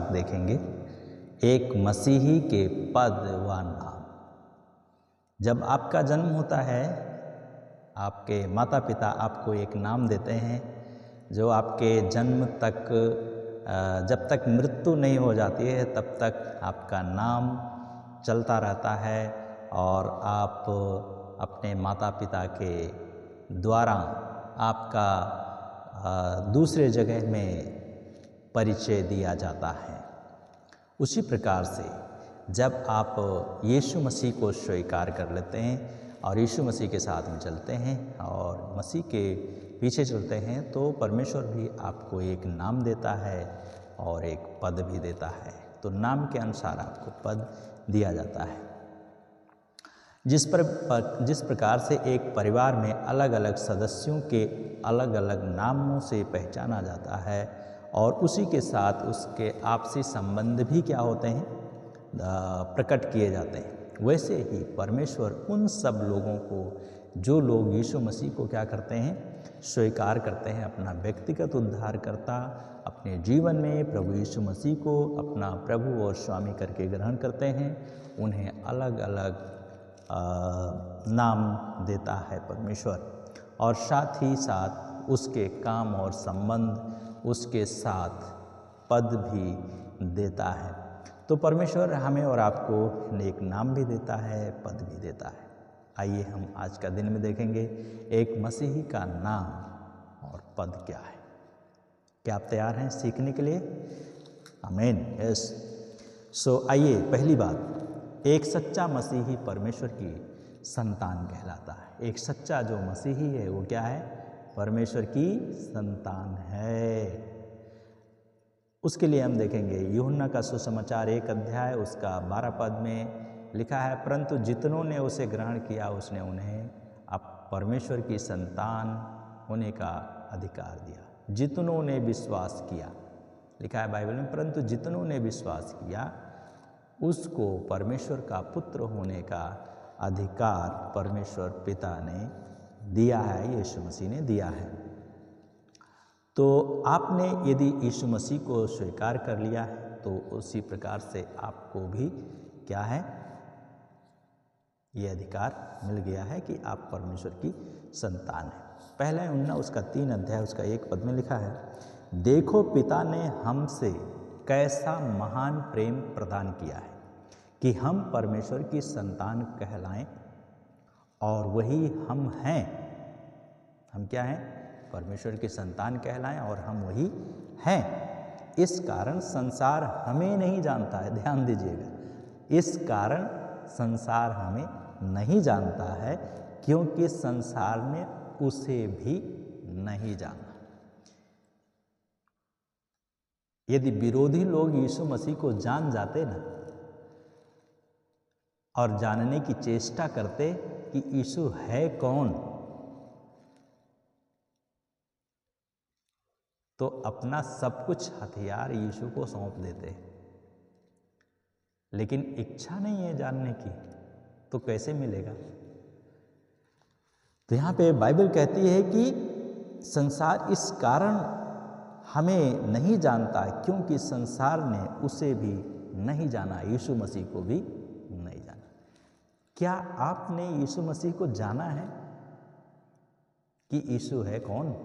देखेंगे, एक मसीही के पद व नाम। जब आपका जन्म होता है, आपके माता पिता आपको एक नाम देते हैं जो आपके जन्म तक जब तक मृत्यु नहीं हो जाती है तब तक आपका नाम चलता रहता है और आप अपने माता पिता के द्वारा आपका दूसरे जगह में परिचय दिया जाता है। उसी प्रकार से जब आप यीशु मसीह को स्वीकार कर लेते हैं और यीशु मसीह के साथ में चलते हैं और मसीह के पीछे चलते हैं तो परमेश्वर भी आपको एक नाम देता है और एक पद भी देता है। तो नाम के अनुसार आपको पद दिया जाता है। जिस प्रकार से एक परिवार में अलग अलग सदस्यों के अलग अलग नामों से पहचाना जाता है और उसी के साथ उसके आपसी संबंध भी क्या होते हैं, प्रकट किए जाते हैं, वैसे ही परमेश्वर उन सब लोगों को जो लोग यीशु मसीह को क्या करते हैं, स्वीकार करते हैं, अपना व्यक्तिगत उद्धारकर्ता अपने जीवन में प्रभु यीशु मसीह को अपना प्रभु और स्वामी करके ग्रहण करते हैं, उन्हें अलग अलग नाम देता है परमेश्वर और साथ ही साथ उसके काम और संबंध उसके साथ पद भी देता है। तो परमेश्वर हमें और आपको एक नाम भी देता है, पद भी देता है। आइए हम आज का दिन में देखेंगे एक मसीही का नाम और पद क्या है। क्या आप तैयार हैं सीखने के लिए? आमीन। यस। सो आइए, पहली बात, एक सच्चा मसीही परमेश्वर की संतान कहलाता है। एक सच्चा जो मसीही है वो क्या है? परमेश्वर की संतान है। उसके लिए हम देखेंगे यूहन्ना का सुसमाचार 1 अध्याय उसका 12 पद में लिखा है, परंतु जितनों ने उसे ग्रहण किया उसने उन्हें अब परमेश्वर की संतान होने का अधिकार दिया। जितनों ने विश्वास किया, लिखा है बाइबल में, परंतु जितनों ने विश्वास किया उसको परमेश्वर का पुत्र होने का अधिकार परमेश्वर पिता ने दिया है, यीशु मसीह ने दिया है। तो आपने यदि यीशु मसीह को स्वीकार कर लिया है तो उसी प्रकार से आपको भी क्या है, ये अधिकार मिल गया है कि आप परमेश्वर की संतान हैं। पहला यूहन्ना उसका 3 अध्याय उसका 1 पद में लिखा है, देखो पिता ने हमसे कैसा महान प्रेम प्रदान किया है कि हम परमेश्वर की संतान कहलाएं और वही हम हैं। हम क्या हैं? परमेश्वर की संतान कहलाएं और हम वही हैं। इस कारण संसार हमें नहीं जानता है। ध्यान दीजिएगा, इस कारण संसार हमें नहीं जानता है क्योंकि संसार ने उसे भी नहीं जाना। यदि विरोधी लोग यीशु मसीह को जान जाते ना और जानने की चेष्टा करते कि यीशु है कौन, तो अपना सब कुछ हथियार यीशु को सौंप देते। लेकिन इच्छा नहीं है जानने की, तो कैसे मिलेगा? तो यहाँ पे बाइबल कहती है कि संसार इस कारण हमें नहीं जानता क्योंकि संसार ने उसे भी नहीं जाना, यीशु मसीह को भी नहीं जाना। क्या आपने यीशु मसीह को जाना है कि यीशु है कौन?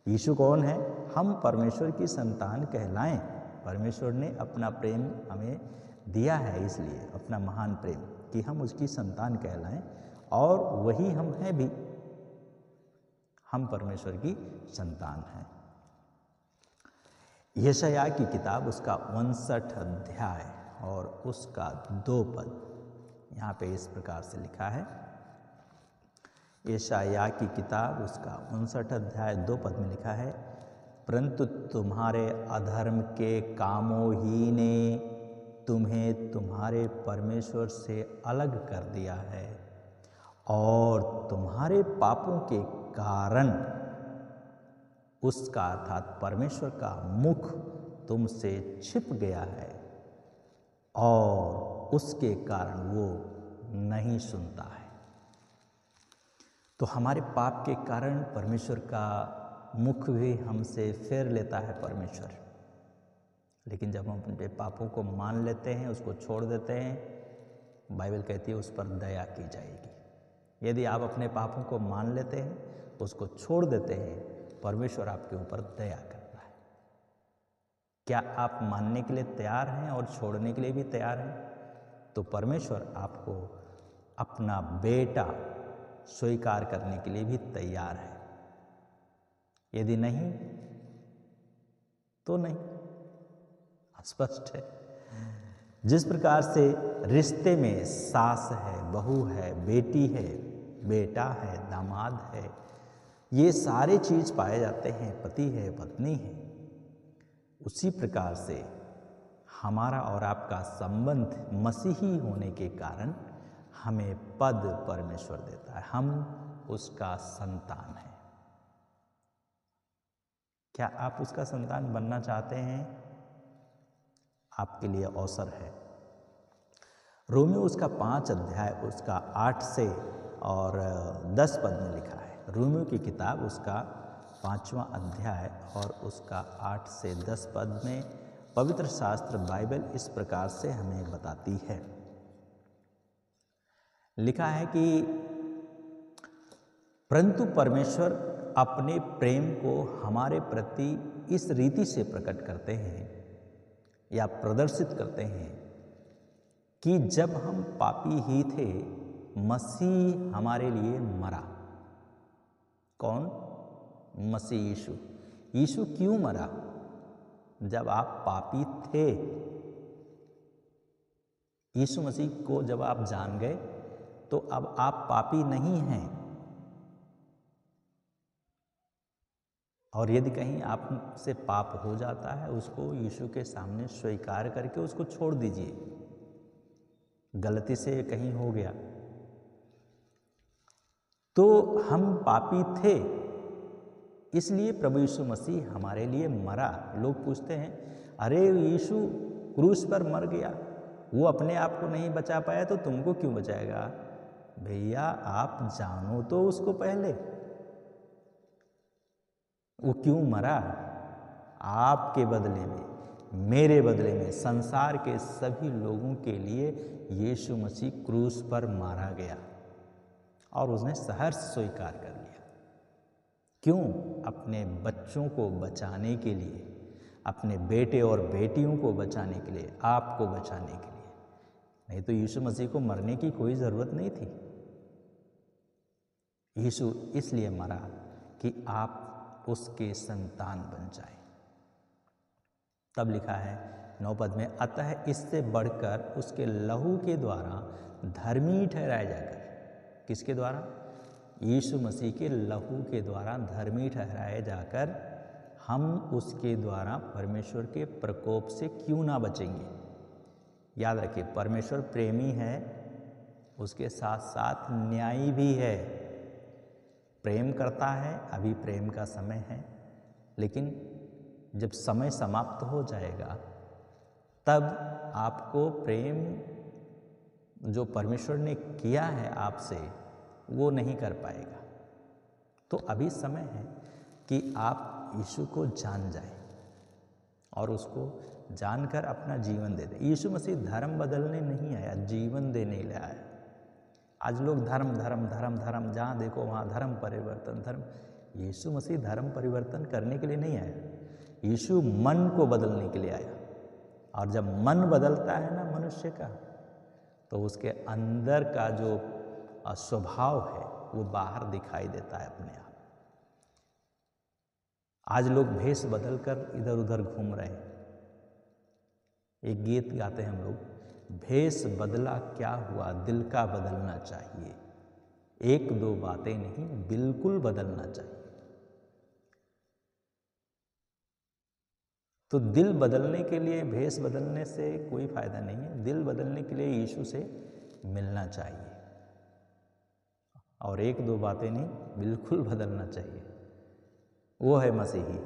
यीशु कौन है? हम परमेश्वर की संतान कहलाएं। परमेश्वर ने अपना प्रेम हमें दिया है, इसलिए अपना महान प्रेम कि हम उसकी संतान कहलाएं और वही हम हैं भी। हम परमेश्वर की संतान हैं। यशायाह की किताब उसका 59 अध्याय और उसका 2 पद यहाँ पे इस प्रकार से लिखा है। यशायाह की किताब उसका 59 अध्याय 2 पद में लिखा है, परंतु तुम्हारे अधर्म के कामों ही ने तुम्हें तुम्हारे परमेश्वर से अलग कर दिया है और तुम्हारे पापों के कारण उसका अर्थात परमेश्वर का मुख तुमसे छिप गया है और उसके कारण वो नहीं सुनता है। तो हमारे पाप के कारण परमेश्वर का मुख भी हमसे फेर लेता है परमेश्वर। लेकिन जब हम अपने पापों को मान लेते हैं, उसको छोड़ देते हैं, बाइबल कहती है उस पर दया की जाएगी। यदि आप अपने पापों को मान लेते हैं, उसको छोड़ देते हैं, परमेश्वर आपके ऊपर दया करता है। क्या आप मानने के लिए तैयार हैं और छोड़ने के लिए भी तैयार हैं? तो परमेश्वर आपको अपना बेटा स्वीकार करने के लिए भी तैयार है। यदि नहीं तो नहीं, स्पष्ट है। जिस प्रकार से रिश्ते में सास है, बहू है, बेटी है, बेटा है, दामाद है, ये सारे चीज पाए जाते हैं, पति है, पत्नी है, उसी प्रकार से हमारा और आपका संबंध मसीही होने के कारण हमें पद परमेश्वर देता है। हम उसका संतान हैं। क्या आप उसका संतान बनना चाहते हैं? आपके लिए अवसर है। रोमियो उसका 5 अध्याय उसका 8 से और 10 पद में लिखा है। रोमियो की किताब उसका 5वां अध्याय और उसका 8 से 10 पद में पवित्र शास्त्र बाइबल इस प्रकार से हमें बताती है। लिखा है कि परंतु परमेश्वर अपने प्रेम को हमारे प्रति इस रीति से प्रकट करते हैं या प्रदर्शित करते हैं कि जब हम पापी ही थे, मसीह हमारे लिए मरा। कौन? मसीह यीशु। यीशु क्यों मरा? जब आप पापी थे, यीशु मसीह को जब आप जान गए तो अब आप पापी नहीं हैं। और यदि कहीं आपसे पाप हो जाता है, उसको यीशु के सामने स्वीकार करके उसको छोड़ दीजिए। गलती से कहीं हो गया तो हम पापी थे, इसलिए प्रभु यीशु मसीह हमारे लिए मरा। लोग पूछते हैं, अरे यीशु क्रूस पर मर गया, वो अपने आप को नहीं बचा पाया तो तुमको क्यों बचाएगा? भैया आप जानो तो उसको पहले, वो क्यों मरा? आपके बदले में, मेरे बदले में, संसार के सभी लोगों के लिए यीशु मसीह क्रूस पर मारा गया और उसने सहर्ष स्वीकार कर लिया। क्यों? अपने बच्चों को बचाने के लिए, अपने बेटे और बेटियों को बचाने के लिए, आपको बचाने के लिए। नहीं तो यीशु मसीह को मरने की कोई ज़रूरत नहीं थी। यीशु इसलिए मरा कि आप उसके संतान बन जाए। तब लिखा है 9 पद में, अतः इससे बढ़कर उसके लहू के द्वारा धर्मी ठहराए जाकर। किसके द्वारा? यीशु मसीह के लहू के द्वारा धर्मी ठहराए जाकर हम उसके द्वारा परमेश्वर के प्रकोप से क्यों ना बचेंगे। याद रखिए, परमेश्वर प्रेमी है, उसके साथ साथ न्यायी भी है। प्रेम करता है, अभी प्रेम का समय है, लेकिन जब समय समाप्त हो जाएगा तब आपको प्रेम जो परमेश्वर ने किया है आपसे, वो नहीं कर पाएगा। तो अभी समय है कि आप यीशु को जान जाएं और उसको जानकर अपना जीवन दे दें। यीशु मसीह धर्म बदलने नहीं आया, जीवन देने ले आया। आज लोग धर्म धर्म धर्म धर्म, जहाँ देखो वहाँ धर्म परिवर्तन, धर्म। यीशु मसीह धर्म परिवर्तन करने के लिए नहीं आया, यीशु मन को बदलने के लिए आया। और जब मन बदलता है ना मनुष्य का, तो उसके अंदर का जो स्वभाव है वो बाहर दिखाई देता है अपने आप। आज लोग भेष बदल कर इधर उधर घूम रहे हैं। एक गीत गाते हैं हम लोग, भेष बदला क्या हुआ, दिल का बदलना चाहिए। एक दो बातें नहीं, बिल्कुल बदलना चाहिए। तो दिल बदलने के लिए भेष बदलने से कोई फायदा नहीं है। दिल बदलने के लिए यीशु से मिलना चाहिए। और एक दो बातें नहीं, बिल्कुल बदलना चाहिए। वो है मसीही,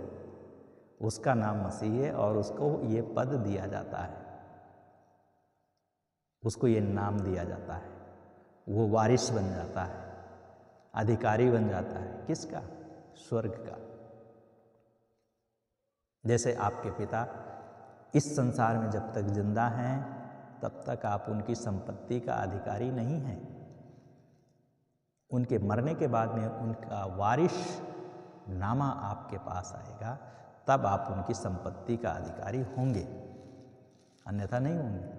उसका नाम मसीह है और उसको ये पद दिया जाता है, उसको ये नाम दिया जाता है। वो वारिस बन जाता है, अधिकारी बन जाता है। किसका? स्वर्ग का। जैसे आपके पिता इस संसार में जब तक जिंदा हैं तब तक आप उनकी संपत्ति का अधिकारी नहीं हैं। उनके मरने के बाद में उनका वारिश नामा आपके पास आएगा, तब आप उनकी संपत्ति का अधिकारी होंगे, अन्यथा नहीं होंगे।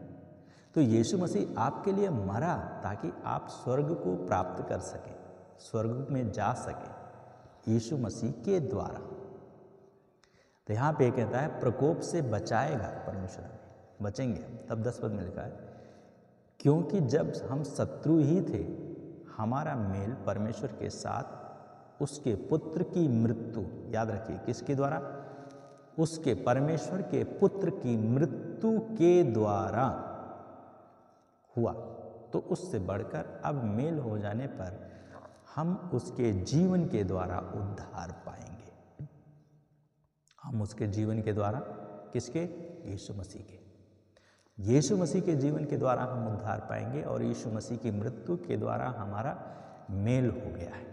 तो यीशु मसीह आपके लिए मरा ताकि आप स्वर्ग को प्राप्त कर सकें, स्वर्ग में जा सकें यीशु मसीह के द्वारा। तो यहाँ पे कहता है प्रकोप से बचाएगा परमेश्वर, हमें बचेंगे। तब 10 पद में लिखा है, क्योंकि जब हम शत्रु ही थे हमारा मेल परमेश्वर के साथ उसके पुत्र की मृत्यु, याद रखिए किसके द्वारा, उसके परमेश्वर के पुत्र की मृत्यु के द्वारा हुआ। तो उससे बढ़कर अब मेल हो जाने पर हम उसके जीवन के द्वारा उद्धार पाएंगे। हम उसके जीवन के द्वारा, किसके, यीशु मसीह के, यीशु मसीह के जीवन के द्वारा हम उद्धार पाएंगे और यीशु मसीह की मृत्यु के द्वारा हमारा मेल हो गया है।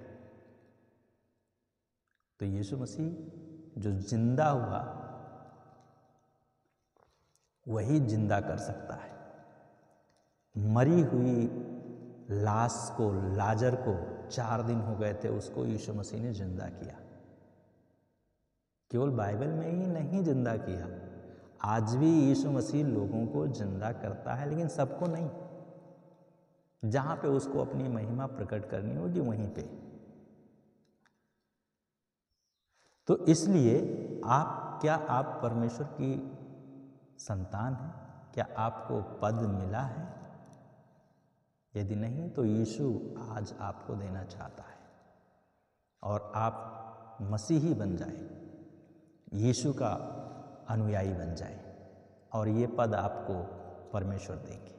तो यीशु मसीह जो जिंदा हुआ वही जिंदा कर सकता है। मरी हुई लाश को, लाजर को 4 दिन हो गए थे, उसको यीशु मसीह ने जिंदा किया। केवल बाइबल में ही नहीं जिंदा किया, आज भी यीशु मसीह लोगों को जिंदा करता है, लेकिन सबको नहीं। जहां पे उसको अपनी महिमा प्रकट करनी होगी वहीं पे। तो इसलिए आप परमेश्वर की संतान हैं? क्या आपको पद मिला है? यदि नहीं तो यीशु आज आपको देना चाहता है और आप मसीही बन जाए, यीशु का अनुयायी बन जाए और ये पद आपको परमेश्वर देंगे।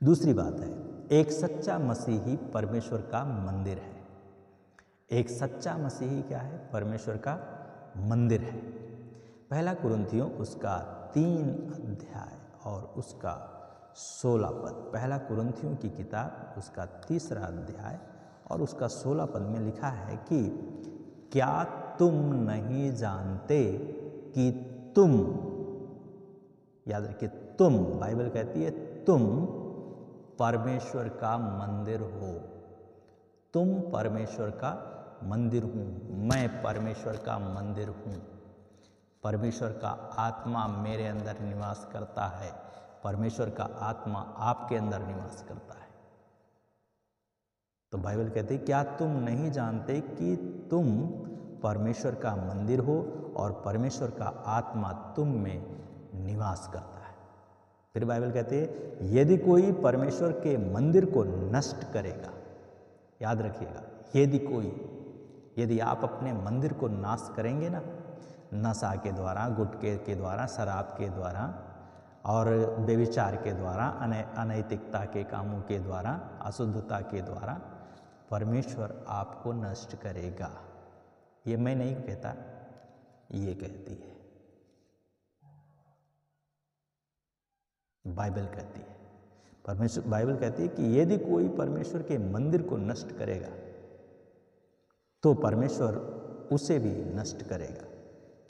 दूसरी बात है, एक सच्चा मसीही परमेश्वर का मंदिर है। एक सच्चा मसीही क्या है? परमेश्वर का मंदिर है। पहला कुरिन्थियों उसका 3 अध्याय और उसका 16 पद। पहला कुरिन्थियों की किताब उसका 3रा अध्याय और उसका 16 पद में लिखा है कि क्या तुम नहीं जानते कि तुम, याद रखिए तुम, बाइबल कहती है तुम परमेश्वर का मंदिर हो। तुम परमेश्वर का मंदिर हूँ, मैं परमेश्वर का मंदिर हूँ। परमेश्वर का आत्मा मेरे अंदर निवास करता है, परमेश्वर का आत्मा आपके अंदर निवास करता है। तो बाइबल कहती है क्या तुम नहीं जानते कि तुम परमेश्वर का मंदिर हो और परमेश्वर का आत्मा तुम में निवास करता है। फिर बाइबल कहती है यदि कोई परमेश्वर के मंदिर को नष्ट करेगा, याद रखिएगा, यदि आप अपने मंदिर को नाश करेंगे ना, नशा के द्वारा, गुटखे के द्वारा, शराब के द्वारा और व्यभिचार के द्वारा, अनैतिकता के कामों के द्वारा, अशुद्धता के द्वारा, परमेश्वर आपको नष्ट करेगा। ये मैं नहीं कहता, ये कहती है बाइबल, कहती है परमेश्वर। बाइबल कहती है कि यदि कोई परमेश्वर के मंदिर को नष्ट करेगा तो परमेश्वर उसे भी नष्ट करेगा,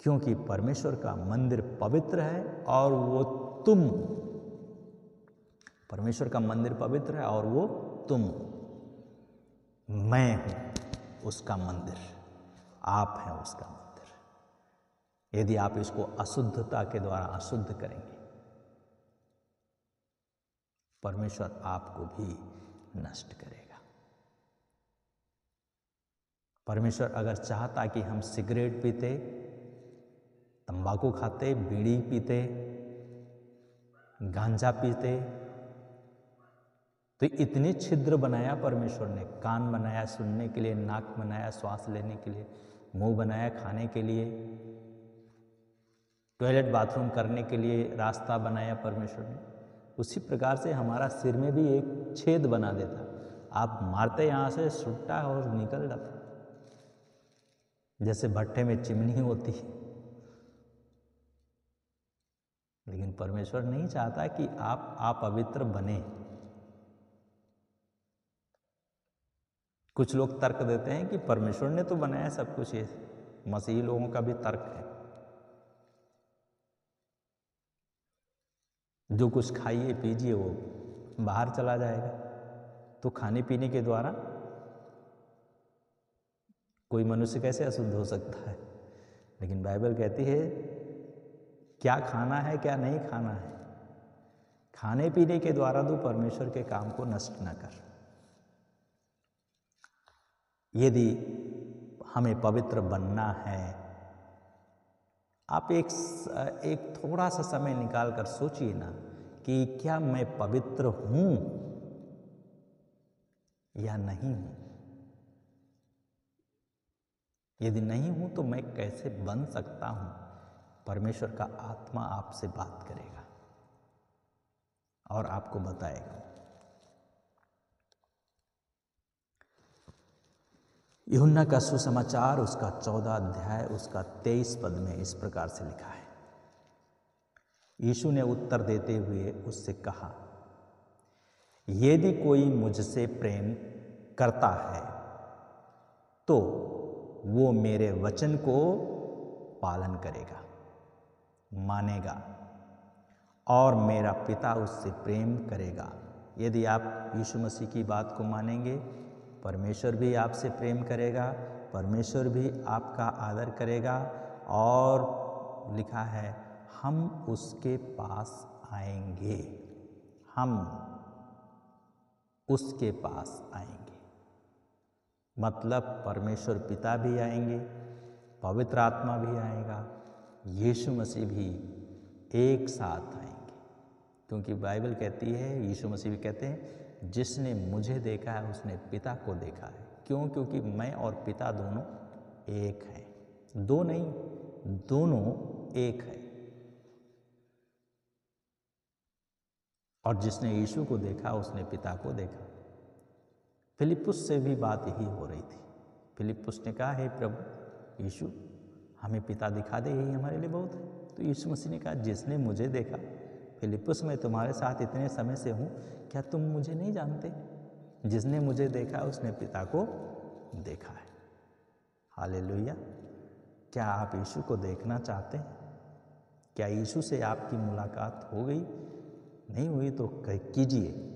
क्योंकि परमेश्वर का मंदिर पवित्र है और वो तुम, परमेश्वर का मंदिर पवित्र है और वो तुम, मैं हूं उसका मंदिर, आप हैं उसका मंदिर। यदि आप इसको अशुद्धता के द्वारा अशुद्ध करेंगे, परमेश्वर आपको भी नष्ट करेगा। परमेश्वर अगर चाहता कि हम सिगरेट पीते, तंबाकू खाते, बीड़ी पीते, गांजा पीते, तो इतने छिद्र बनाया परमेश्वर ने। कान बनाया सुनने के लिए, नाक बनाया श्वास लेने के लिए, मुंह बनाया खाने के लिए, टॉयलेट बाथरूम करने के लिए रास्ता बनाया परमेश्वर ने। उसी प्रकार से हमारा सिर में भी एक छेद बना देता, आप मारते यहाँ से सुट्टा और निकल जाता, जैसे भट्टे में चिमनी होती है। लेकिन परमेश्वर नहीं चाहता कि आप अपवित्र बने। कुछ लोग तर्क देते हैं कि परमेश्वर ने तो बनाया सब कुछ, ये मसीही लोगों का भी तर्क है। जो कुछ खाइए पीजिए वो बाहर चला जाएगा। तो खाने पीने के द्वारा कोई मनुष्य कैसे अशुद्ध हो सकता है? लेकिन बाइबल कहती है क्या खाना है क्या नहीं खाना है, खाने पीने के द्वारा तो परमेश्वर के काम को नष्ट न कर। यदि हमें पवित्र बनना है, आप एक थोड़ा सा समय निकाल कर सोचिए ना कि क्या मैं पवित्र हूं या नहीं हूं। यदि नहीं हूं तो मैं कैसे बन सकता हूं? परमेश्वर का आत्मा आपसे बात करेगा और आपको बताएगा। यूहन्ना का सुसमाचार उसका 14 अध्याय उसका 23 पद में इस प्रकार से लिखा है। यीशु ने उत्तर देते हुए उससे कहा, यदि कोई मुझसे प्रेम करता है तो वो मेरे वचन को पालन करेगा, मानेगा और मेरा पिता उससे प्रेम करेगा। यदि आप यीशु मसीह की बात को मानेंगे, परमेश्वर भी आपसे प्रेम करेगा, परमेश्वर भी आपका आदर करेगा। और लिखा है हम उसके पास आएंगे, हम उसके पास आएंगे। मतलब परमेश्वर पिता भी आएंगे, पवित्र आत्मा भी आएगा, यीशु मसीह भी एक साथ आएंगे। क्योंकि बाइबल कहती है, यीशु मसीह भी कहते हैं, जिसने मुझे देखा है उसने पिता को देखा है। क्यों? क्योंकि मैं और पिता दोनों एक हैं, दो नहीं, दोनों एक है। और जिसने यीशु को देखा उसने पिता को देखा। फिलिप्पुस से भी बात यही हो रही थी। फिलिप्पुस ने कहा, हे प्रभु यीशु, हमें पिता दिखा दे, यही हमारे लिए बहुत है। तो यीशु मसीह ने कहा, जिसने मुझे देखा, फिलिप्पुस मैं तुम्हारे साथ इतने समय से हूँ, क्या तुम मुझे नहीं जानते? जिसने मुझे देखा उसने पिता को देखा है। हालेलुया। क्या आप यीशु को देखना चाहते हैं? क्या यीशु से आपकी मुलाकात हो गई? नहीं हुई तो कीजिए।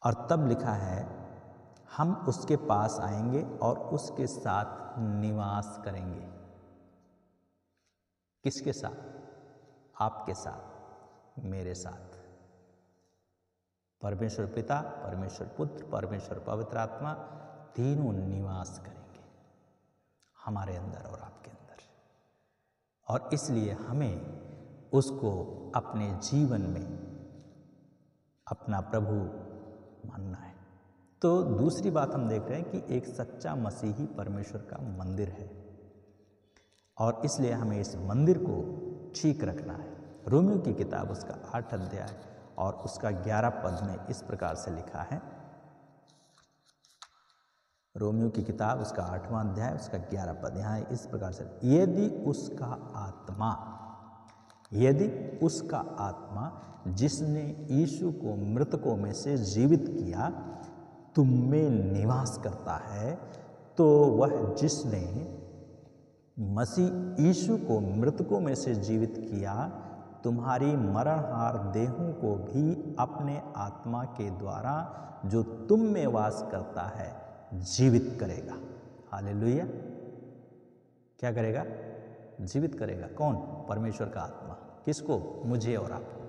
और तब लिखा है, हम उसके पास आएंगे और उसके साथ निवास करेंगे। किसके साथ? आपके साथ, मेरे साथ। परमेश्वर पिता, परमेश्वर पुत्र, परमेश्वर पवित्र आत्मा तीनों निवास करेंगे हमारे अंदर और आपके अंदर। और इसलिए हमें उसको अपने जीवन में अपना प्रभु मानना है। तो दूसरी बात हम देख रहे हैं कि एक सच्चा मसीही परमेश्वर का मंदिर है और इसलिए हमें इस मंदिर को ठीक रखना है। रोमियो की किताब उसका 8 अध्याय और उसका 11 पद में इस प्रकार से लिखा है। रोमियो की किताब उसका 8वां अध्याय उसका 11 पद, यहाँ इस प्रकार से, यदि उसका आत्मा जिसने यीशु को मृतकों में से जीवित किया तुम में निवास करता है, तो वह जिसने मसीह यीशु को मृतकों में से जीवित किया तुम्हारी मरणहार देहों को भी अपने आत्मा के द्वारा जो तुम में वास करता है जीवित करेगा। हालेलुया। क्या करेगा? जीवित करेगा। कौन? परमेश्वर का आत्मा। किसको? मुझे और आपको।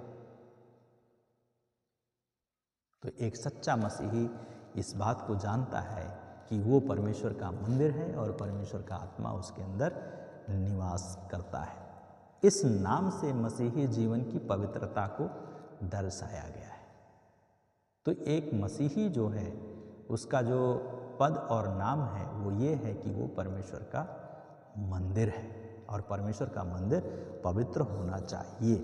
तो एक सच्चा मसीही इस बात को जानता है कि वो परमेश्वर का मंदिर है और परमेश्वर का आत्मा उसके अंदर निवास करता है। इस नाम से मसीही जीवन की पवित्रता को दर्शाया गया है। तो एक मसीही जो है उसका जो पद और नाम है वो ये है कि वो परमेश्वर का मंदिर है और परमेश्वर का मंदिर पवित्र होना चाहिए।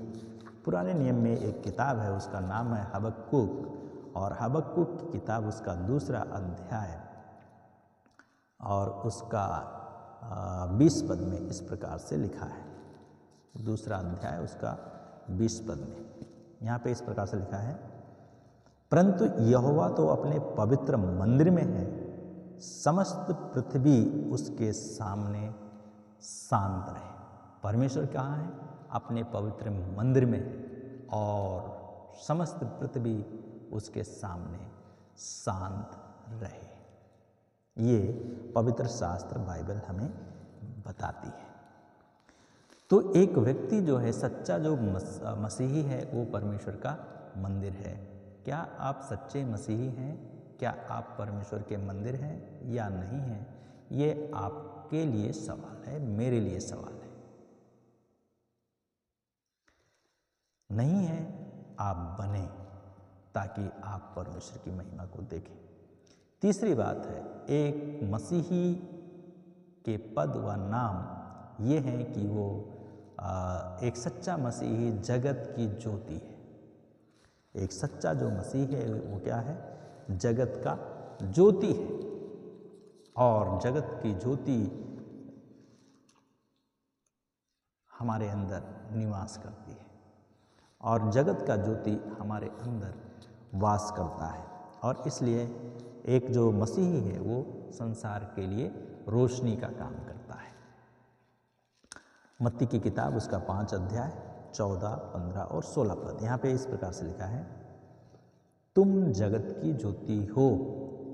पुराने नियम में एक किताब है, उसका नाम है हबक्कुक, और हबक्कुक की किताब उसका 2 अध्याय और उसका 20 पद में इस प्रकार से लिखा है। 2 अध्याय उसका 20 पद में यहाँ पे इस प्रकार से लिखा है, परंतु यहोवा तो अपने पवित्र मंदिर में है, समस्त पृथ्वी उसके सामने शांत रहे। परमेश्वर कहाँ है? अपने पवित्र मंदिर में है और समस्त पृथ्वी उसके सामने शांत रहे। ये पवित्र शास्त्र बाइबल हमें बताती है। तो एक व्यक्ति जो है, सच्चा जो मसीही है, वो परमेश्वर का मंदिर है। क्या आप सच्चे मसीही हैं? क्या आप परमेश्वर के मंदिर हैं या नहीं हैं? ये आपके लिए सवाल है, मेरे लिए सवाल है। नहीं है, आप बने ताकि आप परमेश्वर की महिमा को देखें। तीसरी बात है, एक मसीही के पद व नाम ये है कि वो एक सच्चा मसीही जगत की ज्योति है। एक सच्चा जो मसीह है वो क्या है? जगत का ज्योति है। और जगत की ज्योति हमारे अंदर निवास करती है और जगत का ज्योति हमारे अंदर वास करता है। और इसलिए एक जो मसीही है वो संसार के लिए रोशनी का काम करता है। मत्ती की किताब उसका 5 अध्याय 14, 15 और 16 पद, यहाँ पे इस प्रकार से लिखा है, तुम जगत की ज्योति हो।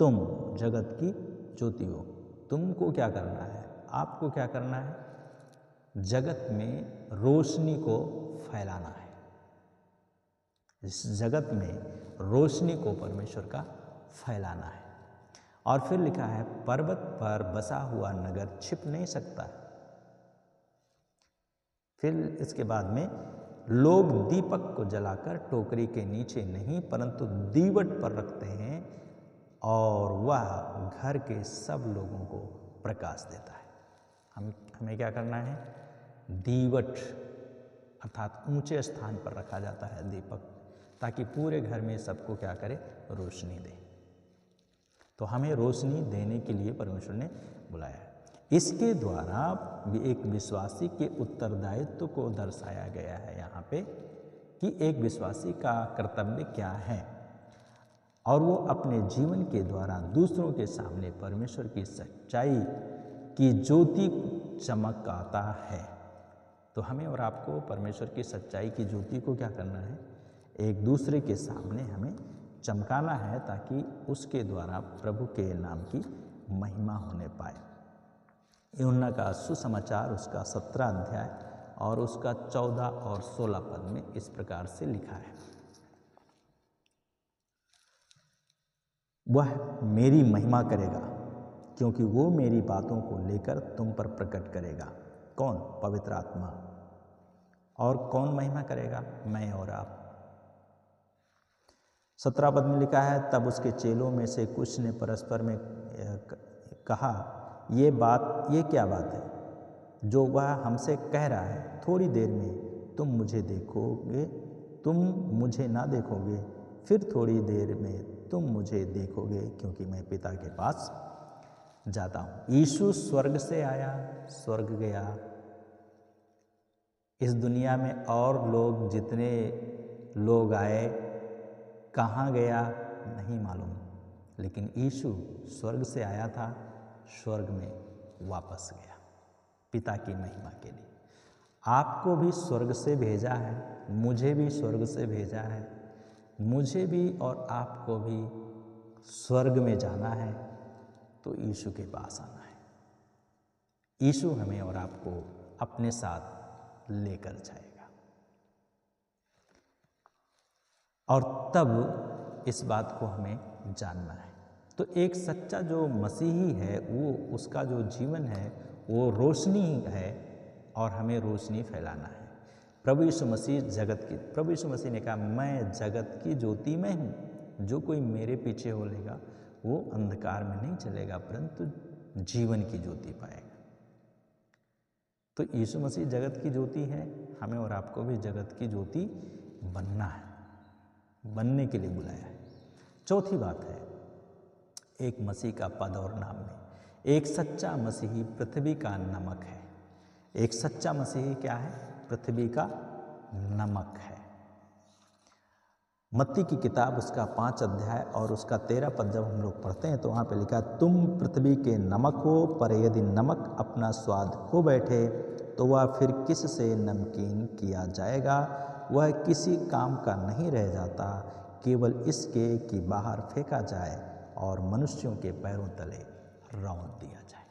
तुम जगत की ज्योति हो। तुमको क्या करना है? आपको क्या करना है? जगत में रोशनी को फैलाना है। इस जगत में रोशनी को परमेश्वर का फैलाना है। और फिर लिखा है, पर्वत पर बसा हुआ नगर छिप नहीं सकता। फिर इसके बाद में, लोग दीपक को जलाकर टोकरी के नीचे नहीं परंतु दीवट पर रखते हैं और वह घर के सब लोगों को प्रकाश देता है। हमें क्या करना है? दीवट अर्थात ऊंचे स्थान पर रखा जाता है दीपक, ताकि पूरे घर में सबको क्या करे? रोशनी दे। तो हमें रोशनी देने के लिए परमेश्वर ने बुलाया है। इसके द्वारा एक विश्वासी के उत्तरदायित्व को दर्शाया गया है यहाँ पे कि एक विश्वासी का कर्तव्य क्या है, और वो अपने जीवन के द्वारा दूसरों के सामने परमेश्वर की सच्चाई की ज्योति चमकाता है। तो हमें और आपको परमेश्वर की सच्चाई की ज्योति को क्या करना है? एक दूसरे के सामने हमें चमकाना है, ताकि उसके द्वारा प्रभु के नाम की महिमा होने पाए। यूहन्ना का सुसमाचार उसका 17 अध्याय और उसका 14 और 16 पद में इस प्रकार से लिखा है, वह मेरी महिमा करेगा क्योंकि वो मेरी बातों को लेकर तुम पर प्रकट करेगा। कौन? पवित्र आत्मा। और कौन महिमा करेगा? मैं और आप। 17 पद में लिखा है, तब उसके चेलों में से कुछ ने परस्पर में कहा, ये क्या बात है जो वह हमसे कह रहा है? थोड़ी देर में तुम मुझे देखोगे, तुम मुझे ना देखोगे, फिर थोड़ी देर में तुम मुझे देखोगे, क्योंकि मैं पिता के पास जाता हूँ। यीशु स्वर्ग से आया, स्वर्ग गया। इस दुनिया में और लोग जितने लोग आए, कहाँ गया नहीं मालूम, लेकिन यीशु स्वर्ग से आया था, स्वर्ग में वापस गया पिता की महिमा के लिए। आपको भी स्वर्ग से भेजा है, मुझे भी स्वर्ग से भेजा है। मुझे भी और आपको भी स्वर्ग में जाना है, तो यीशु के पास आना है। यीशु हमें और आपको अपने साथ लेकर जाएगा। और तब इस बात को हमें जानना है। तो एक सच्चा जो मसीही है, वो उसका जो जीवन है वो रोशनी है और हमें रोशनी फैलाना है। प्रभु यीशु मसीह ने कहा, मैं जगत की ज्योति में हूँ। जो कोई मेरे पीछे हो लेगा वो अंधकार में नहीं चलेगा परंतु जीवन की ज्योति पाएगा। तो यीशु मसीह जगत की ज्योति है, हमें और आपको भी जगत की ज्योति बनना है, बनने के लिए बुलाया है। चौथी बात है, एक मसीह का पद और नाम में एक सच्चा मसीही पृथ्वी का नमक है। एक सच्चा मसीही क्या है? पृथ्वी का नमक है। मत्ती की किताब उसका 5 अध्याय और उसका 13 पद जब हम लोग पढ़ते हैं तो वहाँ पे लिखा है, तुम पृथ्वी के नमक हो, पर यदि नमक अपना स्वाद खो बैठे तो वह फिर किस से नमकीन किया जाएगा? वह किसी काम का नहीं रह जाता, केवल इसके कि बाहर फेंका जाए और मनुष्यों के पैरों तले रौंद दिया जाए।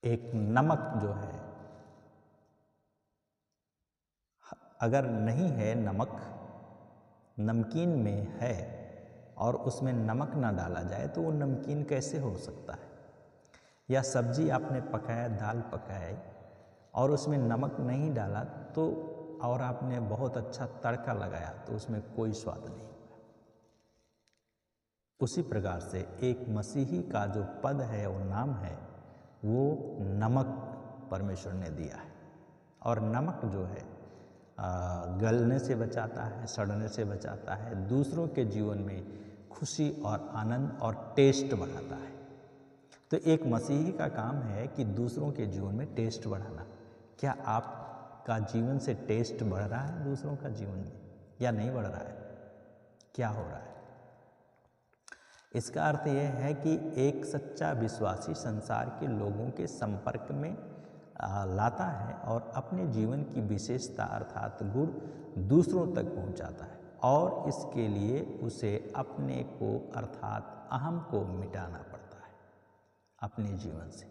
एक नमक जो है, अगर नहीं है नमक, नमकीन में है और उसमें नमक ना डाला जाए तो वो नमकीन कैसे हो सकता है? या सब्जी आपने पकाया, दाल पकाई और उसमें नमक नहीं डाला तो, और आपने बहुत अच्छा तड़का लगाया तो उसमें कोई स्वाद नहीं होगा। उसी प्रकार से एक मसीही का जो पद है, वो नाम है, वो नमक परमेश्वर ने दिया है। और नमक जो है गलने से बचाता है, सड़ने से बचाता है, दूसरों के जीवन में खुशी और आनंद और टेस्ट बढ़ाता है। तो एक मसीही का काम है कि दूसरों के जीवन में टेस्ट बढ़ाना। क्या आपका जीवन से टेस्ट बढ़ रहा है दूसरों का जीवन में या नहीं बढ़ रहा है? क्या हो रहा है? इसका अर्थ यह है कि एक सच्चा विश्वासी संसार के लोगों के संपर्क में लाता है और अपने जीवन की विशेषता अर्थात गुण दूसरों तक पहुंचाता है, और इसके लिए उसे अपने को अर्थात अहम को मिटाना पड़ता है अपने जीवन से।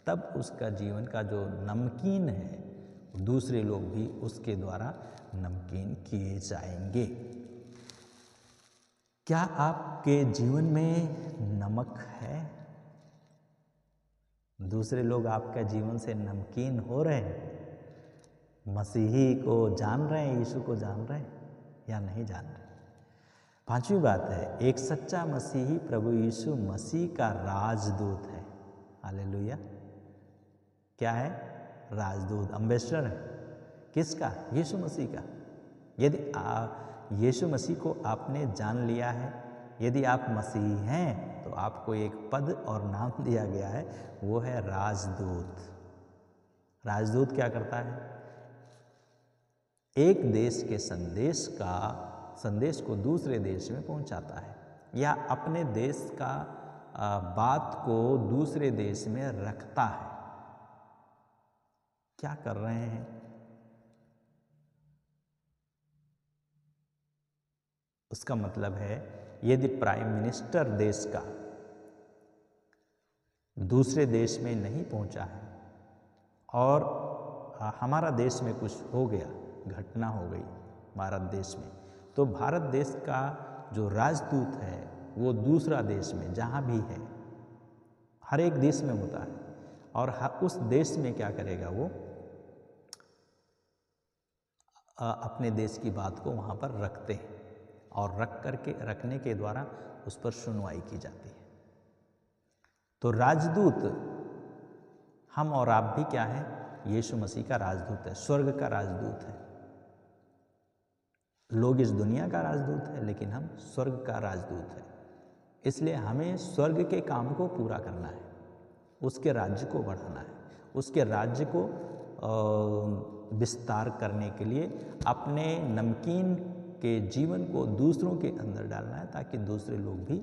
तब उसका जीवन का जो नमकीन है, दूसरे लोग भी उसके द्वारा नमकीन किए जाएंगे। क्या आपके जीवन में नमक है? दूसरे लोग आपके जीवन से नमकीन हो रहे हैं? मसीही को जान रहे हैं, यीशु को जान रहे हैं या नहीं जान रहे? पांचवी बात है, एक सच्चा मसीही प्रभु यीशु मसीह का राजदूत है। हालेलुया। क्या है? राजदूत, अम्बेसडर है। किसका? यीशु मसीह का। यदि यीशु मसीह को आपने जान लिया है, यदि आप मसीही हैं, तो आपको एक पद और नाम दिया गया है, वो है राजदूत। राजदूत क्या करता है? एक देश के संदेश को दूसरे देश में पहुंचाता है, या अपने देश का बात को दूसरे देश में रखता है। क्या कर रहे हैं? उसका मतलब है, यदि प्राइम मिनिस्टर देश का दूसरे देश में नहीं पहुंचा है और हमारा देश में कुछ हो गया, घटना हो गई भारत देश में, तो भारत देश का जो राजदूत है वो दूसरा देश में जहाँ भी है, हर एक देश में होता है, और उस देश में क्या करेगा? वो अपने देश की बात को वहाँ पर रखते हैं और रखने के द्वारा उस पर सुनवाई की जाती है। तो राजदूत हम और आप भी क्या है? यीशु मसीह का राजदूत है, स्वर्ग का राजदूत है। लोग इस दुनिया का राजदूत है, लेकिन हम स्वर्ग का राजदूत है। इसलिए हमें स्वर्ग के काम को पूरा करना है, उसके राज्य को बढ़ाना है, उसके राज्य को विस्तार करने के लिए अपने नमकीन के जीवन को दूसरों के अंदर डालना है, ताकि दूसरे लोग भी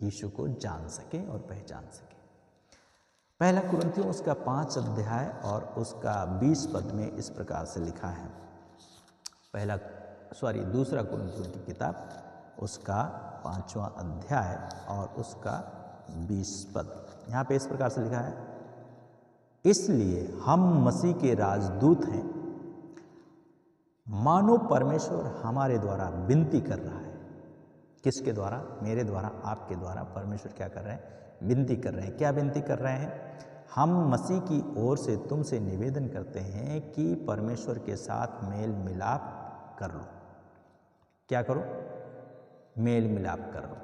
यीशु को जान सकें और पहचान सकें। पहला कुरिन्थियों उसका 5 अध्याय और उसका 20 पद में इस प्रकार से लिखा है। दूसरा कुरिन्थियों की किताब उसका 5वां अध्याय और उसका 20 पद, यहाँ पे इस प्रकार से लिखा है, इसलिए हम मसीह के राजदूत हैं, मानो परमेश्वर हमारे द्वारा विनती कर रहा है। किसके द्वारा? मेरे द्वारा, आपके द्वारा परमेश्वर क्या कर रहे हैं? विनती कर रहे हैं। क्या विनती कर रहे हैं? हम मसीह की ओर से तुमसे निवेदन करते हैं कि परमेश्वर के साथ मेल मिलाप कर लो। क्या करो? मेल मिलाप कर लो।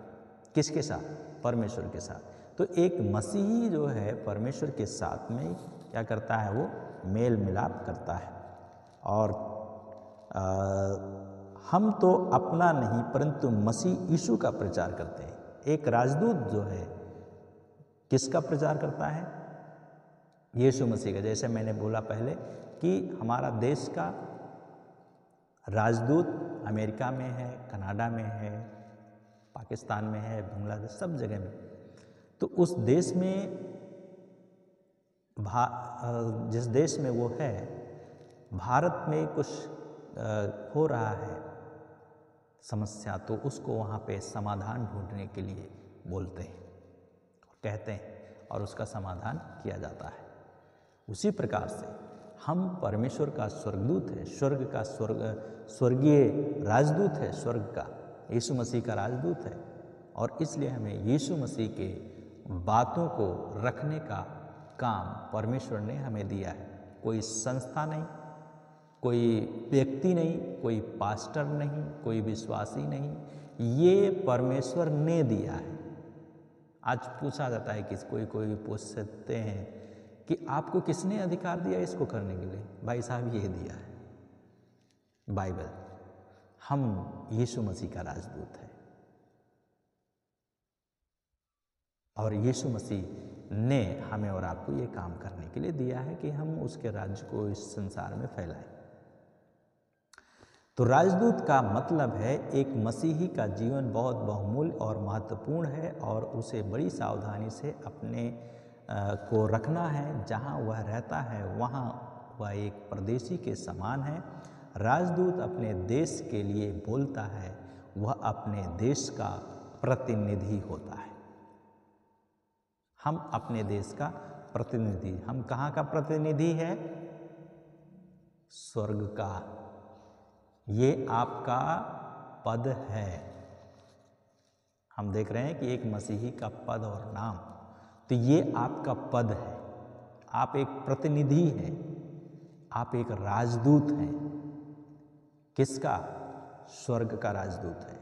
किसके साथ? परमेश्वर के साथ। तो एक मसीही जो है परमेश्वर के साथ में क्या करता है? वो मेल मिलाप करता है। और हम तो अपना नहीं परंतु मसीह यीशु का प्रचार करते हैं। एक राजदूत जो है किसका प्रचार करता है? यीशु मसीह का। जैसे मैंने बोला पहले कि हमारा देश का राजदूत अमेरिका में है, कनाडा में है, पाकिस्तान में है, बांग्लादेश, सब जगह में। तो उस देश में जिस देश में वो है, भारत में कुछ हो रहा है समस्या, तो उसको वहाँ पे समाधान ढूंढने के लिए बोलते हैं, कहते हैं, और उसका समाधान किया जाता है। उसी प्रकार से हम परमेश्वर का स्वर्गदूत है, स्वर्ग का स्वर्गीय राजदूत है, स्वर्ग का यीशु मसीह का राजदूत है, और इसलिए हमें यीशु मसीह के बातों को रखने का काम परमेश्वर ने हमें दिया है। कोई संस्था नहीं, कोई व्यक्ति नहीं, कोई पास्टर नहीं, कोई विश्वासी नहीं, ये परमेश्वर ने दिया है। आज पूछा जाता है कि कोई पूछते हैं कि आपको किसने अधिकार दिया इसको करने के लिए? भाई साहब, ये दिया है बाइबल। हम यीशु मसीह का राजदूत है, और यीशु मसीह ने हमें और आपको ये काम करने के लिए दिया है कि हम उसके राज्य को इस संसार में फैलाएं। तो राजदूत का मतलब है एक मसीही का जीवन बहुत बहुमूल्य और महत्वपूर्ण है, और उसे बड़ी सावधानी से अपने को रखना है। जहाँ वह रहता है वहाँ वह एक परदेशी के समान है। राजदूत अपने देश के लिए बोलता है, वह अपने देश का प्रतिनिधि होता है। हम अपने देश का प्रतिनिधि, हम कहाँ का प्रतिनिधि है? स्वर्ग का। ये आपका पद है। हम देख रहे हैं कि एक मसीही का पद और नाम, तो ये आपका पद है। आप एक प्रतिनिधि हैं, आप एक राजदूत हैं। किसका? स्वर्ग का राजदूत है,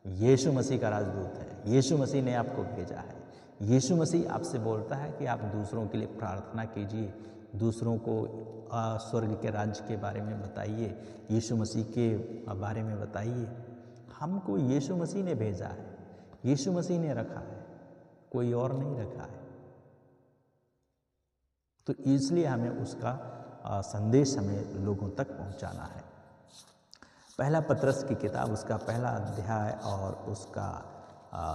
यीशु मसीह का राजदूत है। यीशु मसीह ने आपको भेजा है। यीशु मसीह आपसे बोलता है कि आप दूसरों के लिए प्रार्थना कीजिए, दूसरों को स्वर्ग के राज्य के बारे में बताइए, यीशु मसीह के बारे में बताइए। हमको यीशु मसीह ने भेजा है, यीशु मसीह ने रखा है, कोई और नहीं रखा है। तो इसलिए हमें उसका संदेश हमें लोगों तक पहुंचाना है। पहला पतरस की किताब, उसका पहला अध्याय और उसका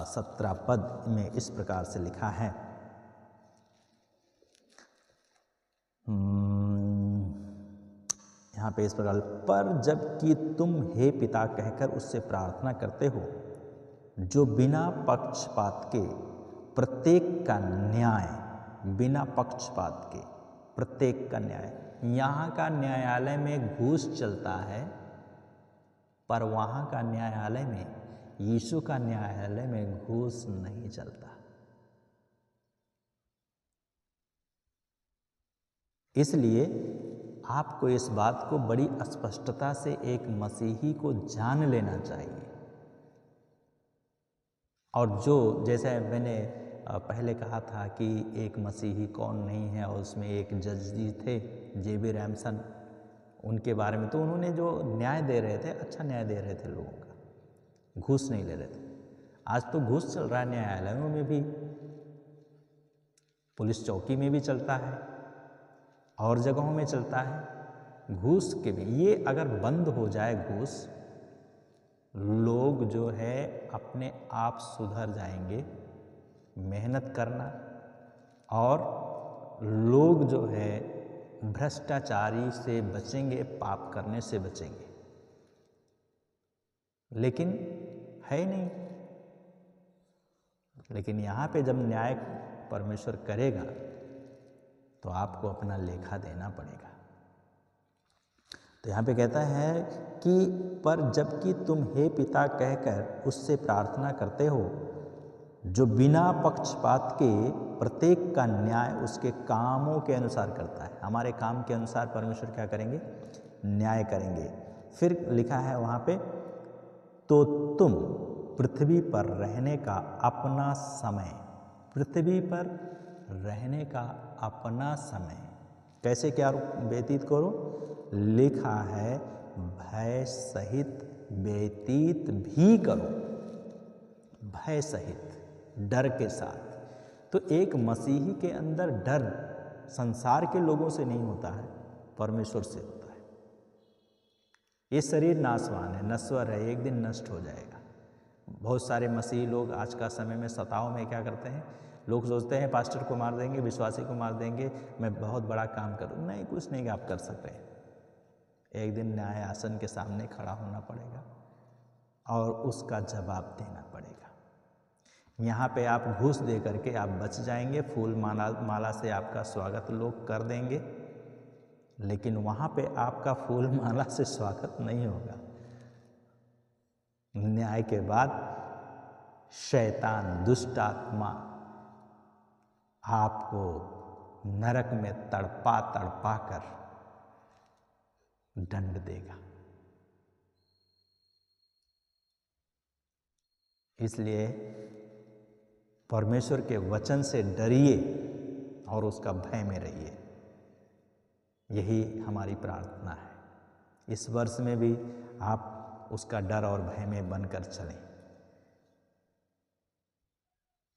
17 पद में इस प्रकार से लिखा है। यहाँ पे इस प्रकार, पर जबकि तुम हे पिता कहकर उससे प्रार्थना करते हो, जो बिना पक्षपात के प्रत्येक का न्याय, बिना पक्षपात के प्रत्येक का न्याय। यहाँ का न्यायालय में घूस चलता है, पर वहाँ का न्यायालय में, यीशु का न्यायालय में घूस नहीं चलता। इसलिए आपको इस बात को बड़ी स्पष्टता से एक मसीही को जान लेना चाहिए। और जो, जैसे मैंने पहले कहा था कि एक मसीही कौन नहीं है, और उसमें एक जज जी थे, जे.बी. रैमसन, उनके बारे में तो उन्होंने जो न्याय दे रहे थे, अच्छा न्याय दे रहे थे लोगों का, घूस नहीं ले रहे थे। आज तो घूस चल रहा है, न्यायालयों में भी, पुलिस चौकी में भी चलता है, और जगहों में चलता है घूस के भी। ये अगर बंद हो जाए घूस, लोग जो है अपने आप सुधर जाएंगे, मेहनत करना, और लोग जो है भ्रष्टाचारी से बचेंगे, पाप करने से बचेंगे। लेकिन है नहीं। लेकिन यहाँ पे जब न्याय परमेश्वर करेगा तो आपको अपना लेखा देना पड़ेगा। तो यहाँ पे कहता है कि पर जबकि तुम हे पिता कहकर उससे प्रार्थना करते हो, जो बिना पक्षपात के प्रत्येक का न्याय उसके कामों के अनुसार करता है। हमारे काम के अनुसार परमेश्वर क्या करेंगे? न्याय करेंगे। फिर लिखा है वहाँ पे, तो तुम पृथ्वी पर रहने का अपना समय, पृथ्वी पर रहने का अपना समय कैसे क्या व्यतीत करो? लिखा है, भय सहित व्यतीत भी करो, भय सहित, डर के साथ। तो एक मसीही के अंदर डर संसार के लोगों से नहीं होता है, परमेश्वर से होता है। ये शरीर नाशवान है, नश्वर है, एक दिन नष्ट हो जाएगा। बहुत सारे मसीही लोग आज का समय में सताव में क्या करते हैं, लोग सोचते हैं पास्टर को मार देंगे, विश्वासी को मार देंगे, मैं बहुत बड़ा काम करूँ। नहीं, कुछ नहीं आप कर सकते। एक दिन न्याय आसन के सामने खड़ा होना पड़ेगा और उसका जवाब देना पड़ेगा। यहाँ पे आप घूस दे करके आप बच जाएंगे, फूल माला से आपका स्वागत लोग कर देंगे, लेकिन वहाँ पे आपका फूल माला से स्वागत नहीं होगा। न्याय के बाद शैतान, दुष्ट आत्मा आपको नरक में तड़पा तड़पा कर दंड देगा। इसलिए परमेश्वर के वचन से डरिए और उसका भय में रहिए। यही हमारी प्रार्थना है। इस वर्ष में भी आप उसका डर और भय में बनकर चलें।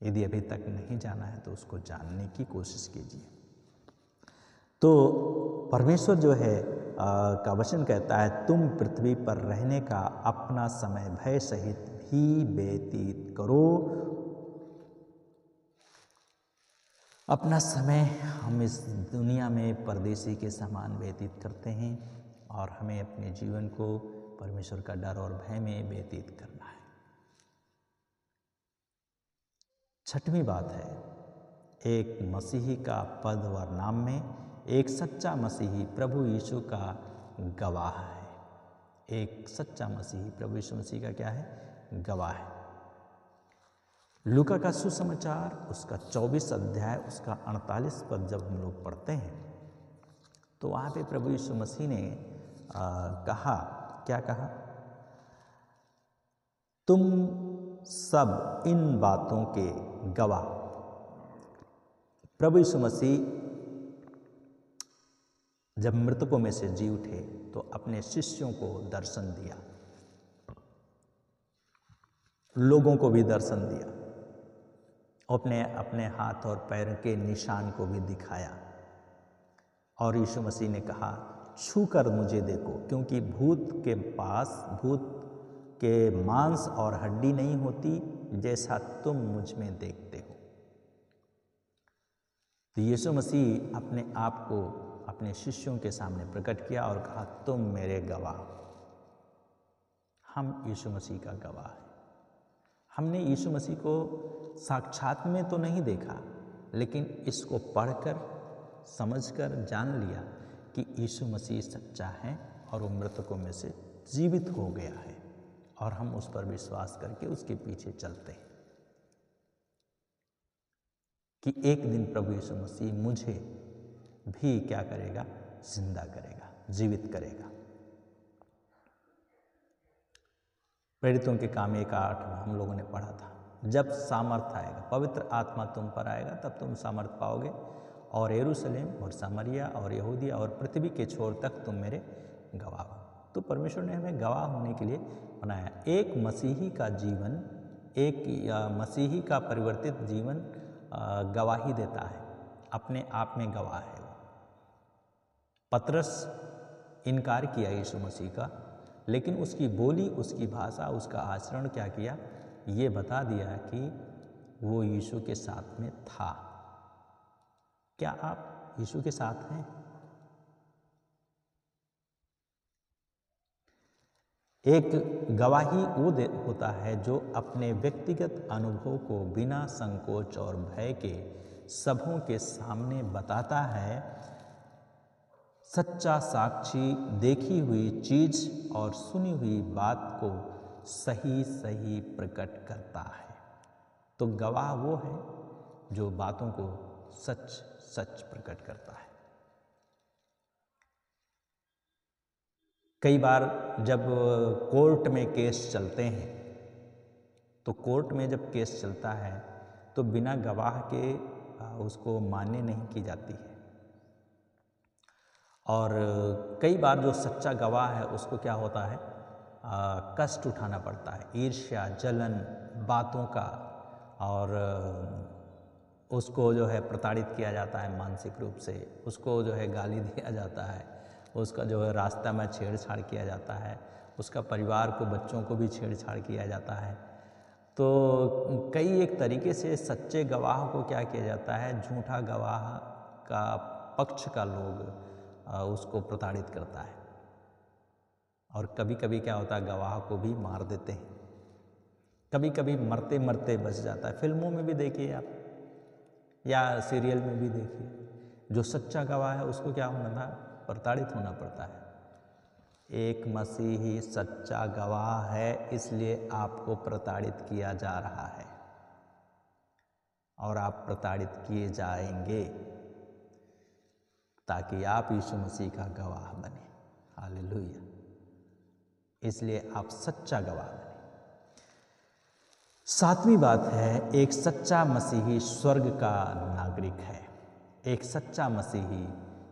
यदि अभी तक नहीं जाना है तो उसको जानने की कोशिश कीजिए। तो परमेश्वर जो है का वचन कहता है, तुम पृथ्वी पर रहने का अपना समय भय सहित भी व्यतीत करो। अपना समय हम इस दुनिया में परदेसी के समान व्यतीत करते हैं और हमें अपने जीवन को परमेश्वर का डर और भय में व्यतीत करना है। छठवीं बात है, एक मसीही का पद व नाम में एक सच्चा मसीही प्रभु यीशु का गवाह है। एक सच्चा मसीही प्रभु यीशु मसीह का क्या है? गवाह है। लूका का सुसमाचार उसका 24 अध्याय उसका 48 पद जब हम लोग पढ़ते हैं तो वहाँ पे प्रभु यीशु मसीह ने कहा, क्या कहा? तुम सब इन बातों के गवाह। प्रभु यीशु मसीह जब मृतकों में से जी उठे तो अपने शिष्यों को दर्शन दिया, लोगों को भी दर्शन दिया, अपने अपने हाथ और पैर के निशान को भी दिखाया और यीशु मसीह ने कहा, छू कर मुझे देखो, क्योंकि भूत के पास भूत के मांस और हड्डी नहीं होती जैसा तुम मुझ में देखते हो। तो यीशु मसीह अपने आप को अपने शिष्यों के सामने प्रकट किया और कहा, तुम मेरे गवाह। हम यीशु मसीह का गवाह है। हमने यीशु मसीह को साक्षात में तो नहीं देखा, लेकिन इसको पढ़कर समझकर जान लिया कि यीशु मसीह सच्चा है और वो मृतकों में से जीवित हो गया है और हम उस पर विश्वास करके उसके पीछे चलते हैं कि एक दिन प्रभु यीशु मसीह मुझे भी क्या करेगा? जिंदा करेगा, जीवित करेगा। प्रेरितों के काम 1:8 हम लोगों ने पढ़ा था, जब सामर्थ आएगा, पवित्र आत्मा तुम पर आएगा, तब तुम सामर्थ पाओगे और यरूशलेम और सामरिया और यहूदिया और पृथ्वी के छोर तक तुम मेरे गवाह हो। तो परमेश्वर ने हमें गवाह होने के लिए बनाया। एक मसीही का जीवन, एक मसीही का परिवर्तित जीवन गवाही देता है, अपने आप में गवाह है। पतरस इनकार किया यीशु मसीह का, लेकिन उसकी बोली, उसकी भाषा, उसका आचरण क्या किया? ये बता दिया कि वो यीशु के साथ में था। क्या आप यीशु के साथ हैं? एक गवाही वो होता है जो अपने व्यक्तिगत अनुभव को बिना संकोच और भय के सबों के सामने बताता है। सच्चा साक्षी देखी हुई चीज और सुनी हुई बात को सही सही प्रकट करता है। तो गवाह वो है जो बातों को सच सच प्रकट करता है। कई बार जब कोर्ट में केस चलते हैं तो कोर्ट में जब केस चलता है तो बिना गवाह के उसको मान्य नहीं की जाती है। और कई बार जो सच्चा गवाह है उसको क्या होता है? कष्ट उठाना पड़ता है, ईर्ष्या, जलन, बातों का, और उसको जो है प्रताड़ित किया जाता है मानसिक रूप से, उसको जो है गाली दिया जाता है, उसका जो है रास्ता में छेड़छाड़ किया जाता है, उसका परिवार को, बच्चों को भी छेड़छाड़ किया जाता है। तो कई एक तरीके से सच्चे गवाह को क्या किया जाता है, झूठा गवाह का पक्ष का लोग उसको प्रताड़ित करता है। और कभी कभी क्या होता है, गवाह को भी मार देते हैं, कभी कभी मरते मरते बच जाता है। फिल्मों में भी देखिए आप, या सीरियल में भी देखिए, जो सच्चा गवाह है उसको क्या होना था, प्रताड़ित होना पड़ता है। एक मसीही सच्चा गवाह है, इसलिए आपको प्रताड़ित किया जा रहा है और आप प्रताड़ित किए जाएंगे ताकि आप यीशु मसीह का गवाह बने। हालेलुया। इसलिए आप सच्चा गवाह बने। सातवीं बात है, एक सच्चा मसीही स्वर्ग का नागरिक है। एक सच्चा मसीही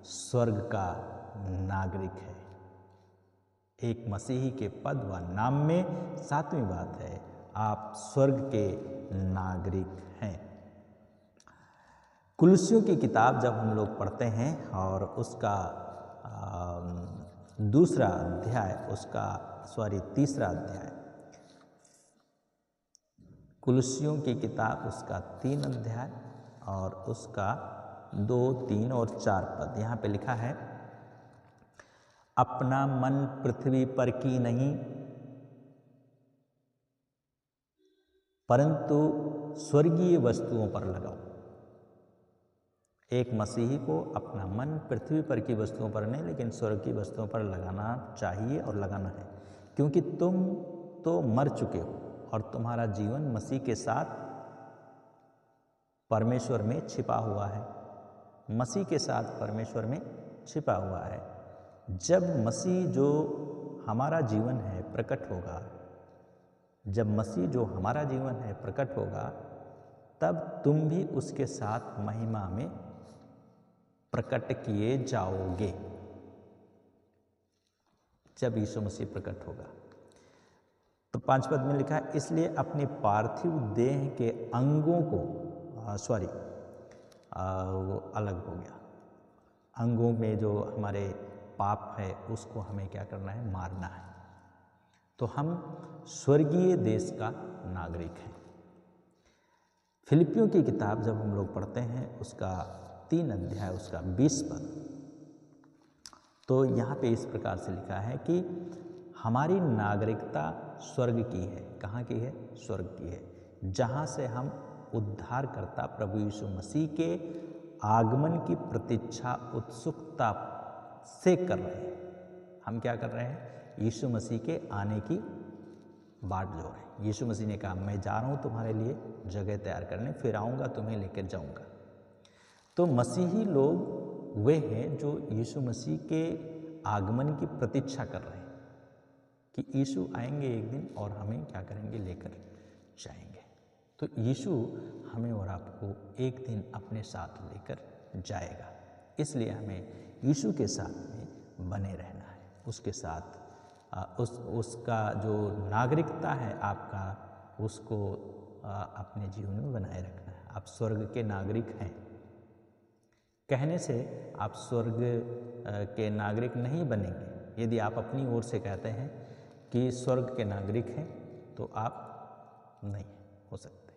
स्वर्ग का नागरिक है। एक मसीही के पद व नाम में सातवीं बात है, आप स्वर्ग के नागरिक हैं। कुलुस्सियों की किताब जब हम लोग पढ़ते हैं और उसका दूसरा अध्याय, तीसरा अध्याय, कुलुस्सियों की किताब उसका 3 अध्याय और उसका 2, 3 और 4 पद, यहाँ पे लिखा है, अपना मन पृथ्वी पर की नहीं परंतु स्वर्गीय वस्तुओं पर लगाओ। एक मसीही को अपना मन पृथ्वी पर की वस्तुओं पर नहीं, लेकिन स्वर्ग की वस्तुओं पर लगाना चाहिए और लगाना है, क्योंकि तुम तो मर चुके हो और तुम्हारा जीवन मसीह के साथ परमेश्वर में छिपा हुआ है। मसीह के साथ परमेश्वर में छिपा हुआ है। जब मसीह जो हमारा जीवन है प्रकट होगा, जब मसीह जो हमारा जीवन है प्रकट होगा, तब तुम भी उसके साथ महिमा में प्रकट किए जाओगे। जब यीशु मसीह प्रकट होगा, तो 5 पद में लिखा है, इसलिए अपनी पार्थिव देह के अंगों को वो अलग हो गया, अंगों में जो हमारे पाप है उसको हमें क्या करना है, मारना है। तो हम स्वर्गीय देश का नागरिक हैं। फिलिपियों की किताब जब हम लोग पढ़ते हैं, उसका 3 अध्याय, उसका 20 पद, तो यहाँ पे इस प्रकार से लिखा है कि हमारी नागरिकता स्वर्ग की है। कहाँ की है? स्वर्ग की है, जहाँ से हम उद्धारकर्ता प्रभु यीशु मसीह के आगमन की प्रतीक्षा उत्सुकता से कर रहे हैं। हम क्या कर रहे हैं? यीशु मसीह के आने की बाट जो है। यीशु मसीह ने कहा, मैं जा रहा हूँ तुम्हारे लिए जगह तैयार करने, फिर आऊँगा तुम्हें लेकर जाऊँगा। तो मसीही लोग वे हैं जो यीशु मसीह के आगमन की प्रतीक्षा कर रहे हैं कि यीशु आएंगे एक दिन और हमें क्या करेंगे, लेकर जाएंगे। तो यीशु हमें और आपको एक दिन अपने साथ लेकर जाएगा, इसलिए हमें यीशु के साथ में बने रहना है। उसके साथ उसका जो नागरिकता है आपका, उसको अपने जीवन में बनाए रखना है। आप स्वर्ग के नागरिक हैं। कहने से आप स्वर्ग के नागरिक नहीं बनेंगे। यदि आप अपनी ओर से कहते हैं कि स्वर्ग के नागरिक हैं, तो आप नहीं हो सकते।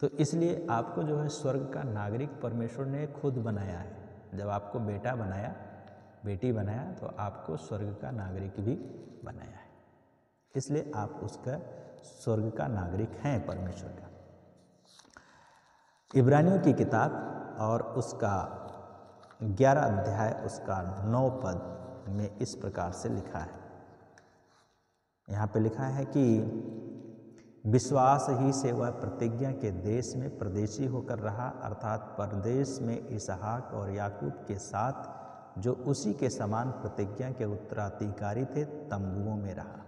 तो इसलिए आपको जो है स्वर्ग का नागरिक परमेश्वर ने खुद बनाया है। जब आपको बेटा बनाया, बेटी बनाया, तो आपको स्वर्ग का नागरिक भी बनाया है। इसलिए आप उसका स्वर्ग का नागरिक हैं परमेश्वर का। इब्रानियों की किताब और उसका 11 अध्याय, उसका 9 पद में इस प्रकार से लिखा है। यहाँ पे लिखा है कि विश्वास ही से वह प्रतिज्ञा के देश में परदेशी होकर रहा, अर्थात परदेश में इसहाक और याकूब के साथ, जो उसी के समान प्रतिज्ञा के उत्तराधिकारी थे, तंबुओं में रहा।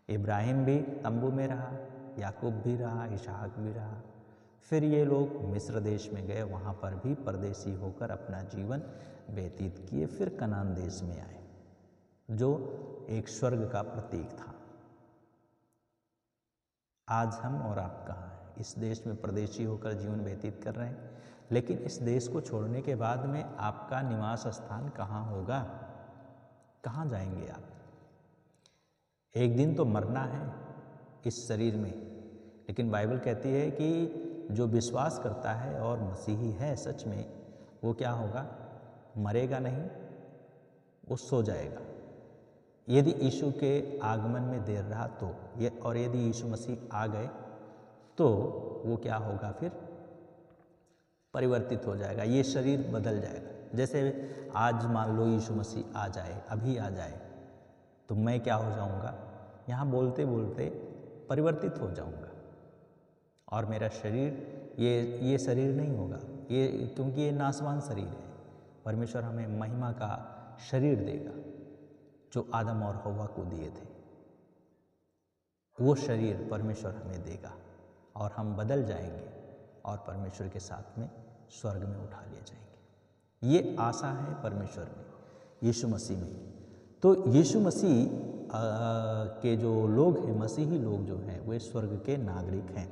इब्राहिम भी तंबू में रहा, याकूब भी रहा, इसहाक भी रहा। फिर ये लोग मिस्र देश में गए, वहाँ पर भी परदेशी होकर अपना जीवन व्यतीत किए। फिर कनान देश में आए, जो एक स्वर्ग का प्रतीक था। आज हम और आप कहाँ हैं? इस देश में परदेशी होकर जीवन व्यतीत कर रहे हैं। लेकिन इस देश को छोड़ने के बाद में आपका निवास स्थान कहाँ होगा? कहाँ जाएंगे आप? एक दिन तो मरना है इस शरीर में, लेकिन बाइबल कहती है कि जो विश्वास करता है और मसीही है सच में, वो क्या होगा? मरेगा नहीं, वो सो जाएगा। यदि यीशु के आगमन में देर रहा तो और यदि यीशु मसीह आ गए तो वो क्या होगा? फिर परिवर्तित हो जाएगा, ये शरीर बदल जाएगा। जैसे आज मान लो यीशु मसीह आ जाए, अभी आ जाए, तो मैं क्या हो जाऊंगा? यहाँ बोलते बोलते परिवर्तित हो जाऊंगा और मेरा शरीर ये शरीर नहीं होगा, ये क्योंकि ये नासवान शरीर है। परमेश्वर हमें महिमा का शरीर देगा जो आदम और हव्वा को दिए थे। वो शरीर परमेश्वर हमें देगा और हम बदल जाएंगे और परमेश्वर के साथ में स्वर्ग में उठा लिए जाएंगे। ये आशा है परमेश्वर में, यीशु मसीह में। तो यीशु मसीह के जो लोग हैं, मसीही लोग जो हैं, वे स्वर्ग के नागरिक हैं।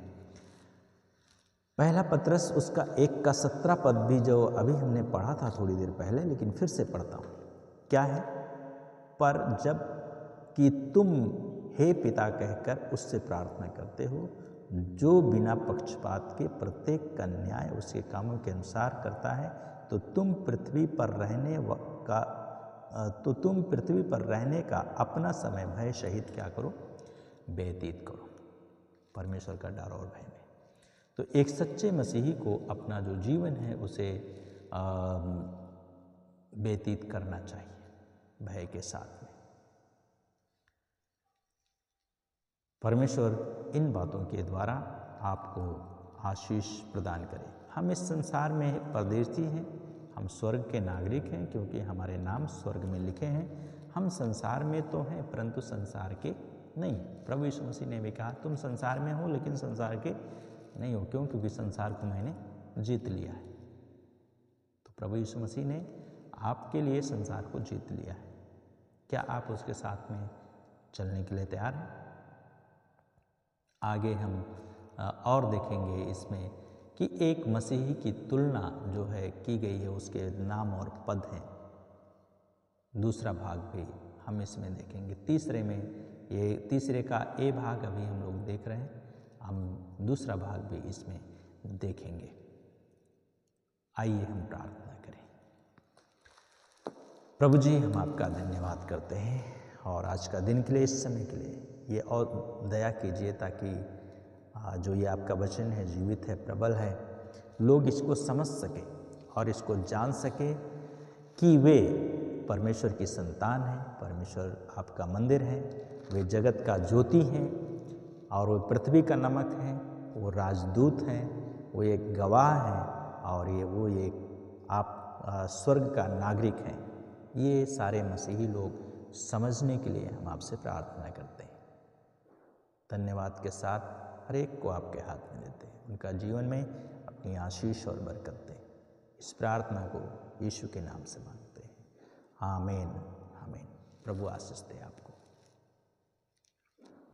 पहला पत्रस उसका 1:17 पद भी जो अभी हमने पढ़ा था थोड़ी देर पहले, लेकिन फिर से पढ़ता हूँ। क्या है? पर जब कि तुम हे पिता कहकर उससे प्रार्थना करते हो, जो बिना पक्षपात के प्रत्येक का न्याय उसके कामों के अनुसार करता है, तो तुम पृथ्वी पर रहने का अपना समय भय सहित क्या करो? व्यतीत करो, परमेश्वर का डर और भय में। तो एक सच्चे मसीही को अपना जो जीवन है उसे व्यतीत करना चाहिए भय के साथ में। परमेश्वर इन बातों के द्वारा आपको आशीष प्रदान करे। हम इस संसार में परदेशी हैं, हम स्वर्ग के नागरिक हैं, क्योंकि हमारे नाम स्वर्ग में लिखे हैं। हम संसार में तो हैं परंतु संसार के नहीं। प्रभु यीशु मसीह ने भी कहा, तुम संसार में हो लेकिन संसार के नहीं हो। क्यों? क्योंकि संसार को मैंने जीत लिया है। तो प्रभु यीशु मसीह ने आपके लिए संसार को जीत लिया है। क्या आप उसके साथ में चलने के लिए तैयार हैं? आगे हम और देखेंगे इसमें कि एक मसीही की तुलना जो है की गई है, उसके नाम और पद हैं। दूसरा भाग भी हम इसमें देखेंगे। तीसरे का ए भाग अभी हम लोग देख रहे हैं, हम दूसरा भाग भी इसमें देखेंगे। आइए हम प्रार्थना करें। प्रभु जी, हम आपका धन्यवाद करते हैं और आज का दिन के लिए, इस समय के लिए ये और दया कीजिए ताकि जो ये आपका वचन है जीवित है, प्रबल है, लोग इसको समझ सके और इसको जान सके कि वे परमेश्वर की संतान हैं, परमेश्वर आपका मंदिर है, वे जगत का ज्योति हैं और वो पृथ्वी का नमक हैं, वो राजदूत हैं, वो एक गवाह हैं और वो एक आप स्वर्ग का नागरिक हैं। ये सारे मसीही लोग समझने के लिए हम आपसे प्रार्थना करते हैं। धन्यवाद के साथ हर एक को आपके हाथ में देते हैं, उनका जीवन में अपनी आशीष और बरकत दें। इस प्रार्थना को यीशु के नाम से मांगते हैं, आमीन आमीन। प्रभु आशीष दे आपको।